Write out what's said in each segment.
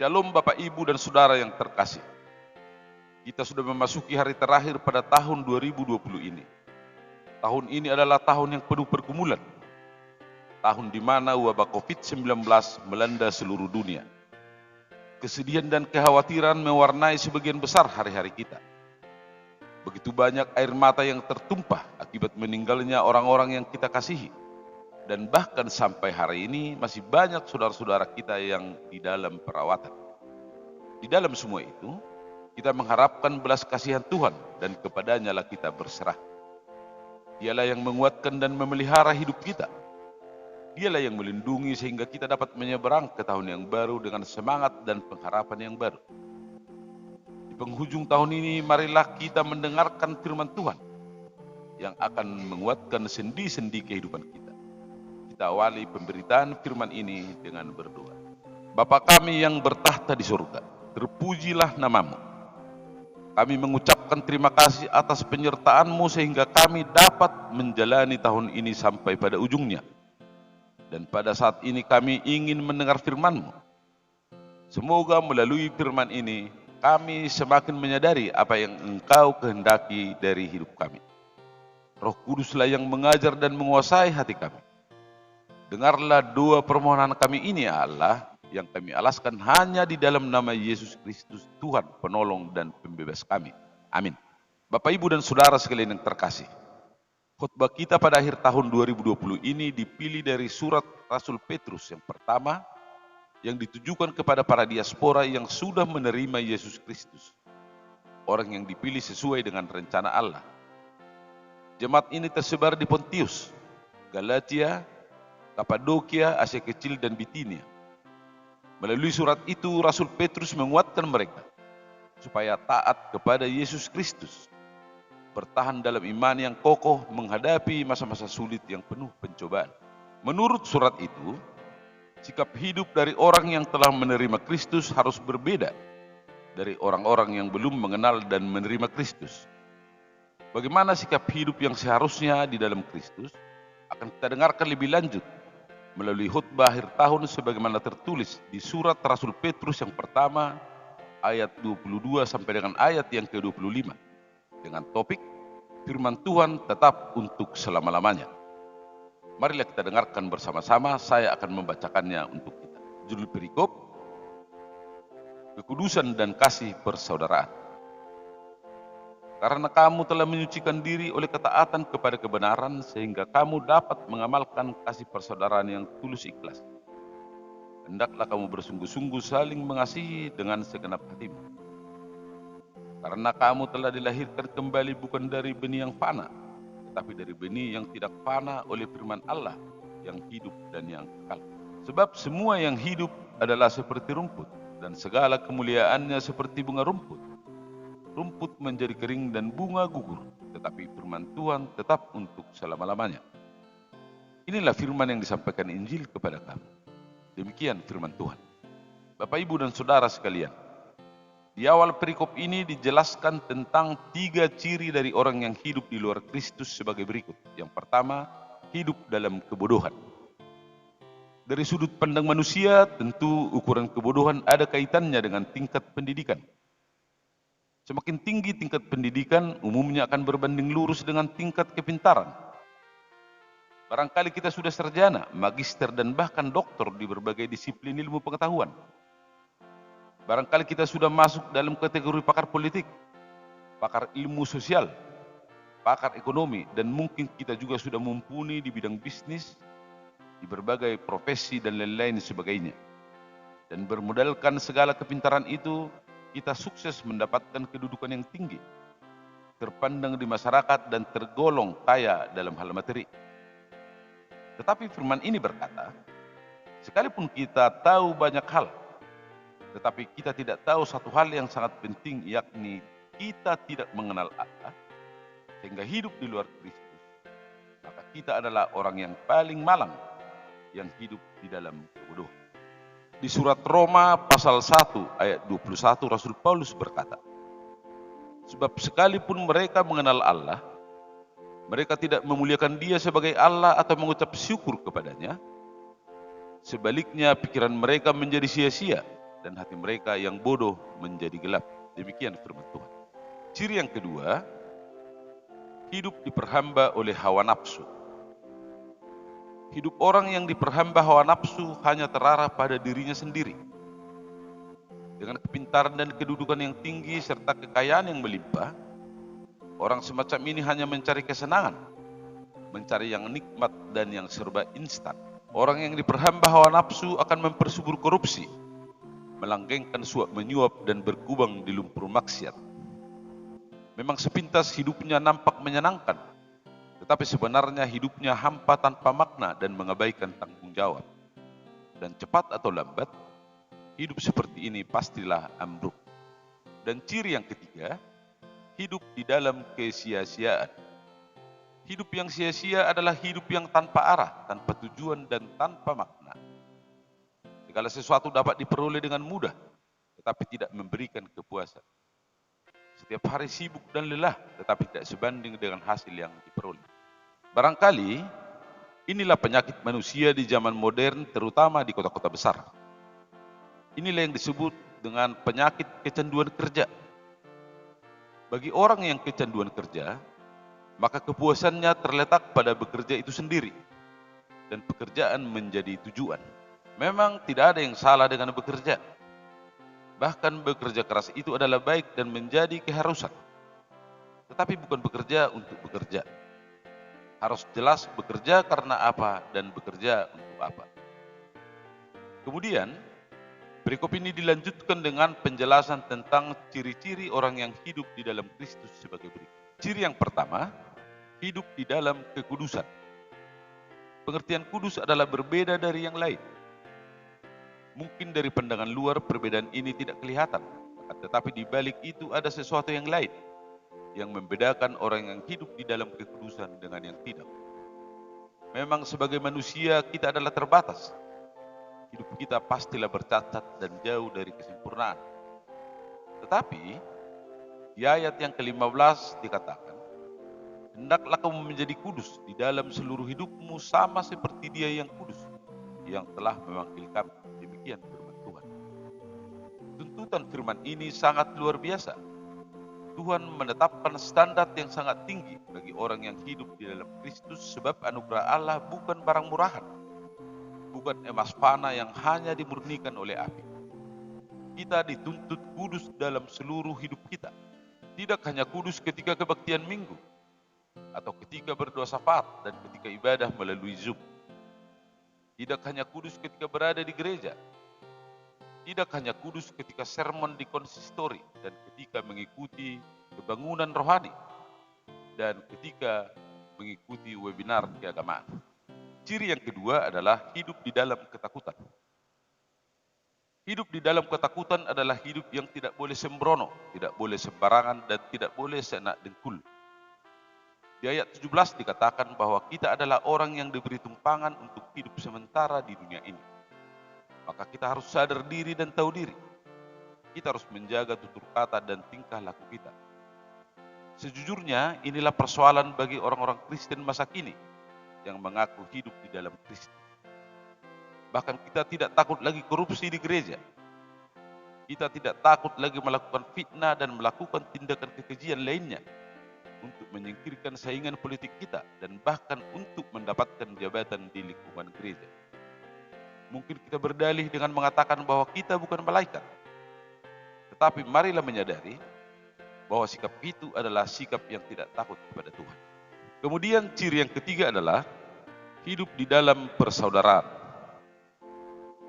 Shalom Bapak Ibu dan Saudara yang terkasih. Kita sudah memasuki hari terakhir pada tahun 2020 ini. Tahun ini adalah tahun yang penuh pergumulan. Tahun di mana wabah COVID-19 melanda seluruh dunia. Kesedihan dan kekhawatiran mewarnai sebagian besar hari-hari kita. Begitu banyak air mata yang tertumpah akibat meninggalnya orang-orang yang kita kasihi. Dan bahkan sampai hari ini masih banyak saudara-saudara kita yang di dalam perawatan. Di dalam semua itu, kita mengharapkan belas kasihan Tuhan dan kepadanya lah kita berserah. Dialah yang menguatkan dan memelihara hidup kita. Dialah yang melindungi sehingga kita dapat menyeberang ke tahun yang baru dengan semangat dan pengharapan yang baru. Di penghujung tahun ini, marilah kita mendengarkan firman Tuhan yang akan menguatkan sendi-sendi kehidupan kita. Kita awali pemberitaan firman ini dengan berdoa. Bapa kami yang bertahta di surga, terpujilah namamu. Kami mengucapkan terima kasih atas penyertaan-Mu sehingga kami dapat menjalani tahun ini sampai pada ujungnya. Dan pada saat ini kami ingin mendengar firman-Mu. Semoga melalui firman ini kami semakin menyadari apa yang Engkau kehendaki dari hidup kami. Roh Kuduslah yang mengajar dan menguasai hati kami. Dengarlah doa permohonan kami ini ya Allah, yang kami alaskan hanya di dalam nama Yesus Kristus, Tuhan, penolong dan pembebas kami. Amin. Bapak, Ibu, dan Saudara sekalian yang terkasih, khotbah kita pada akhir tahun 2020 ini dipilih dari surat Rasul Petrus yang pertama, yang ditujukan kepada para diaspora yang sudah menerima Yesus Kristus, orang yang dipilih sesuai dengan rencana Allah. Jemaat ini tersebar di Pontius, Galatia, Kapadokia, Asia Kecil, dan Bitinia. Melalui surat itu, Rasul Petrus menguatkan mereka supaya taat kepada Yesus Kristus, bertahan dalam iman yang kokoh menghadapi masa-masa sulit yang penuh pencobaan. Menurut surat itu, sikap hidup dari orang yang telah menerima Kristus harus berbeda dari orang-orang yang belum mengenal dan menerima Kristus. Bagaimana sikap hidup yang seharusnya di dalam Kristus akan kita dengarkan lebih lanjut melalui khutbah akhir tahun sebagaimana tertulis di surat Rasul Petrus yang pertama ayat 22 sampai dengan ayat yang ke-25 dengan topik firman Tuhan tetap untuk selama-lamanya. Marilah kita dengarkan bersama-sama, saya akan membacakannya untuk kita. Judul perikop, kekudusan dan kasih persaudaraan. Karena kamu telah menyucikan diri oleh ketaatan kepada kebenaran, sehingga kamu dapat mengamalkan kasih persaudaraan yang tulus ikhlas. Hendaklah kamu bersungguh-sungguh saling mengasihi dengan segenap hatimu. Karena kamu telah dilahirkan kembali bukan dari benih yang fana, tetapi dari benih yang tidak fana oleh firman Allah yang hidup dan yang kekal. Sebab semua yang hidup adalah seperti rumput, dan segala kemuliaannya seperti bunga rumput. Rumput menjadi kering dan bunga gugur, tetapi firman Tuhan tetap untuk selama-lamanya. Inilah firman yang disampaikan Injil kepada kami. Demikian firman Tuhan. Bapak, Ibu, dan Saudara sekalian, di awal perikop ini dijelaskan tentang 3 ciri dari orang yang hidup di luar Kristus sebagai berikut. Yang pertama, hidup dalam kebodohan. Dari sudut pandang manusia, tentu ukuran kebodohan ada kaitannya dengan tingkat pendidikan. Semakin tinggi tingkat pendidikan, umumnya akan berbanding lurus dengan tingkat kepintaran. Barangkali kita sudah sarjana, magister, dan bahkan doktor di berbagai disiplin ilmu pengetahuan. Barangkali kita sudah masuk dalam kategori pakar politik, pakar ilmu sosial, pakar ekonomi, dan mungkin kita juga sudah mumpuni di bidang bisnis, di berbagai profesi, dan lain-lain sebagainya. Dan bermodalkan segala kepintaran itu, kita sukses mendapatkan kedudukan yang tinggi, terpandang di masyarakat dan tergolong kaya dalam hal materi. Tetapi firman ini berkata, sekalipun kita tahu banyak hal, tetapi kita tidak tahu satu hal yang sangat penting, yakni kita tidak mengenal Allah, sehingga hidup di luar Kristus, maka kita adalah orang yang paling malang yang hidup di dalam kebodohan. Di surat Roma pasal 1 ayat 21 Rasul Paulus berkata, sebab sekalipun mereka mengenal Allah, mereka tidak memuliakan Dia sebagai Allah atau mengucap syukur kepadanya. Sebaliknya pikiran mereka menjadi sia-sia dan hati mereka yang bodoh menjadi gelap. Demikian firman Tuhan. Ciri yang kedua, hidup diperhamba oleh hawa nafsu. Hidup orang yang diperhamba hawa nafsu hanya terarah pada dirinya sendiri. Dengan kepintaran dan kedudukan yang tinggi serta kekayaan yang melimpah, orang semacam ini hanya mencari kesenangan, mencari yang nikmat dan yang serba instan. Orang yang diperhamba hawa nafsu akan mempersubur korupsi, melanggengkan suap menyuap dan berkubang di lumpur maksiat. Memang sepintas hidupnya nampak menyenangkan, tetapi sebenarnya hidupnya hampa tanpa makna dan mengabaikan tanggung jawab. Dan cepat atau lambat, hidup seperti ini pastilah ambruk. Dan ciri yang ketiga, hidup di dalam kesia-siaan. Hidup yang sia-sia adalah hidup yang tanpa arah, tanpa tujuan dan tanpa makna. Segala sesuatu dapat diperoleh dengan mudah, tetapi tidak memberikan kepuasan. Setiap hari sibuk dan lelah, tetapi tidak sebanding dengan hasil yang diperoleh. Barangkali inilah penyakit manusia di zaman modern, terutama di kota-kota besar. Inilah yang disebut dengan penyakit kecanduan kerja. Bagi orang yang kecanduan kerja, maka kepuasannya terletak pada bekerja itu sendiri, dan pekerjaan menjadi tujuan. Memang tidak ada yang salah dengan bekerja. Bahkan bekerja keras itu adalah baik dan menjadi keharusan. Tetapi bukan bekerja untuk bekerja. Harus jelas bekerja karena apa dan bekerja untuk apa. Kemudian, berikut ini dilanjutkan dengan penjelasan tentang ciri-ciri orang yang hidup di dalam Kristus sebagai berikut. Ciri yang pertama, hidup di dalam kekudusan. Pengertian kudus adalah berbeda dari yang lain. Mungkin dari pandangan luar perbedaan ini tidak kelihatan, tetapi di balik itu ada sesuatu yang lain yang membedakan orang yang hidup di dalam kekudusan dengan yang tidak. Memang sebagai manusia kita adalah terbatas. Hidup kita pastilah bercacat dan jauh dari kesempurnaan. Tetapi di ayat yang ke-15 dikatakan, hendaklah kamu menjadi kudus di dalam seluruh hidupmu sama seperti Dia yang kudus, yang telah memanggil kami. Demikian firman Tuhan. Tuntutan firman ini sangat luar biasa. Tuhan menetapkan standar yang sangat tinggi bagi orang yang hidup di dalam Kristus, sebab anugerah Allah bukan barang murahan, bukan emas fana yang hanya dimurnikan oleh api. Kita dituntut kudus dalam seluruh hidup kita. Tidak hanya kudus ketika kebaktian minggu, atau ketika berdoa syafaat dan ketika ibadah melalui Zoom. Tidak hanya kudus ketika berada di gereja. Tidak hanya kudus ketika sermon di konsistori dan ketika mengikuti kebangunan rohani dan ketika mengikuti webinar keagamaan. Ciri yang kedua adalah hidup di dalam ketakutan. Hidup di dalam ketakutan adalah hidup yang tidak boleh sembrono, tidak boleh sembarangan, dan tidak boleh seenak dengkul. Di ayat 17 dikatakan bahwa kita adalah orang yang diberi tumpangan untuk hidup sementara di dunia ini. Maka kita harus sadar diri dan tahu diri. Kita harus menjaga tutur kata dan tingkah laku kita. Sejujurnya inilah persoalan bagi orang-orang Kristen masa kini yang mengaku hidup di dalam Kristus. Bahkan kita tidak takut lagi korupsi di gereja. Kita tidak takut lagi melakukan fitnah dan melakukan tindakan kekejian lainnya untuk menyingkirkan saingan politik kita dan bahkan untuk mendapatkan jabatan di lingkungan gereja. Mungkin kita berdalih dengan mengatakan bahwa kita bukan malaikat. Tetapi marilah menyadari bahwa sikap itu adalah sikap yang tidak takut kepada Tuhan. Kemudian ciri yang ketiga adalah hidup di dalam persaudaraan.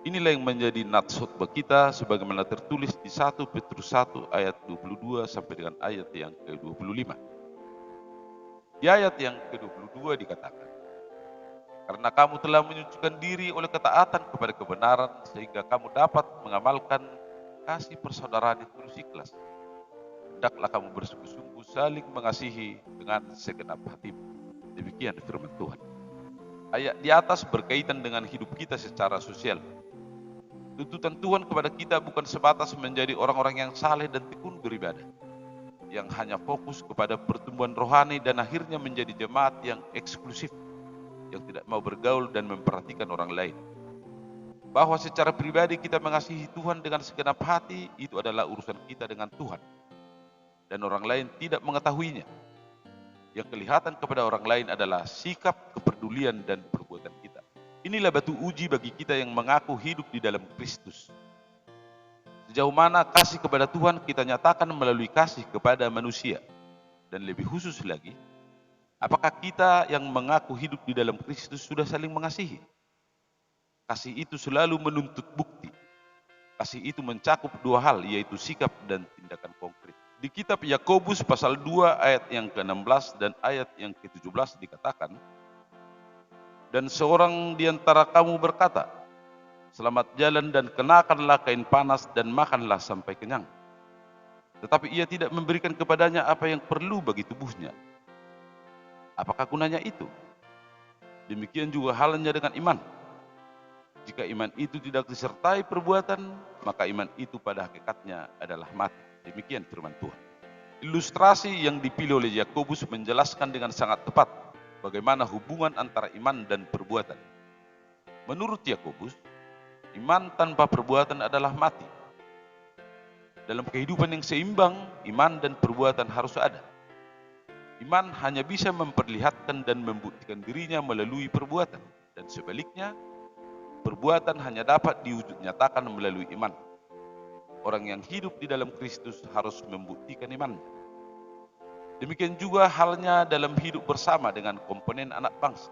Inilah yang menjadi natskhotbah kita sebagaimana tertulis di 1 Petrus 1 ayat 22 sampai dengan ayat yang ke-25. Di ayat yang ke-22 dikatakan, karena kamu telah menyucikan diri oleh ketaatan kepada kebenaran, sehingga kamu dapat mengamalkan kasih persaudaraan yang tulus ikhlas. Hendaklah kamu bersungguh-sungguh saling mengasihi dengan segenap hatimu. Demikian firman Tuhan. Ayat di atas berkaitan dengan hidup kita secara sosial. Tuntutan Tuhan kepada kita bukan sebatas menjadi orang-orang yang saleh dan tekun beribadah, yang hanya fokus kepada pertumbuhan rohani dan akhirnya menjadi jemaat yang eksklusif, yang tidak mau bergaul dan memperhatikan orang lain. Bahwa secara pribadi kita mengasihi Tuhan dengan segenap hati, itu adalah urusan kita dengan Tuhan. Dan orang lain tidak mengetahuinya. Yang kelihatan kepada orang lain adalah sikap, kepedulian, dan perbuatan kita. Inilah batu uji bagi kita yang mengaku hidup di dalam Kristus. Sejauh mana kasih kepada Tuhan kita nyatakan melalui kasih kepada manusia. Dan lebih khusus lagi, apakah kita yang mengaku hidup di dalam Kristus sudah saling mengasihi? Kasih itu selalu menuntut bukti. Kasih itu mencakup dua hal, yaitu sikap dan tindakan konkret. Di kitab Yakobus pasal 2 ayat yang ke-16 dan ayat yang ke-17 dikatakan, dan seorang di antara kamu berkata, selamat jalan dan kenakanlah kain panas dan makanlah sampai kenyang. Tetapi ia tidak memberikan kepadanya apa yang perlu bagi tubuhnya. Apakah gunanya itu? Demikian juga halnya dengan iman. Jika iman itu tidak disertai perbuatan, maka iman itu pada hakikatnya adalah mati. Demikian firman Tuhan. Ilustrasi yang dipilih oleh Yakobus menjelaskan dengan sangat tepat bagaimana hubungan antara iman dan perbuatan. Menurut Yakobus, iman tanpa perbuatan adalah mati. Dalam kehidupan yang seimbang, iman dan perbuatan harus ada. Iman hanya bisa memperlihatkan dan membuktikan dirinya melalui perbuatan, dan sebaliknya, perbuatan hanya dapat diwujud nyatakan melalui iman. Orang yang hidup di dalam Kristus harus membuktikan imannya. Demikian juga halnya dalam hidup bersama dengan komponen anak bangsa.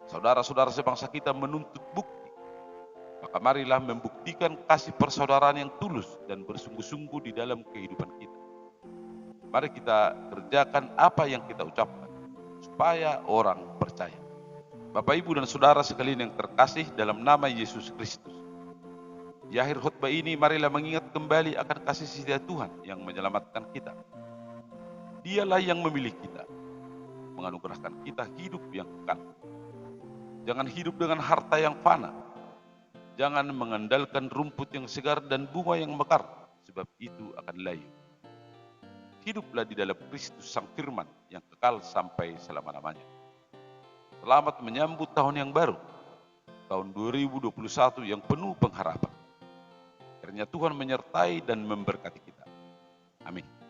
Saudara-saudara sebangsa kita menuntut bukti. Maka marilah membuktikan kasih persaudaraan yang tulus dan bersungguh-sungguh di dalam kehidupan kita. Mari kita kerjakan apa yang kita ucapkan, supaya orang percaya. Bapak, Ibu, dan Saudara sekalian yang terkasih dalam nama Yesus Kristus. Di akhir khutbah ini, marilah mengingat kembali akan kasih setia Tuhan yang menyelamatkan kita. Dialah yang memilih kita, menganugerahkan kita hidup yang kekal. Jangan hidup dengan harta yang fana. Jangan mengandalkan rumput yang segar dan bunga yang mekar, sebab itu akan layu. Hiduplah di dalam Kristus Sang Firman yang kekal sampai selama-lamanya. Selamat menyambut tahun yang baru, tahun 2021 yang penuh pengharapan. Kiranya Tuhan menyertai dan memberkati kita. Amin.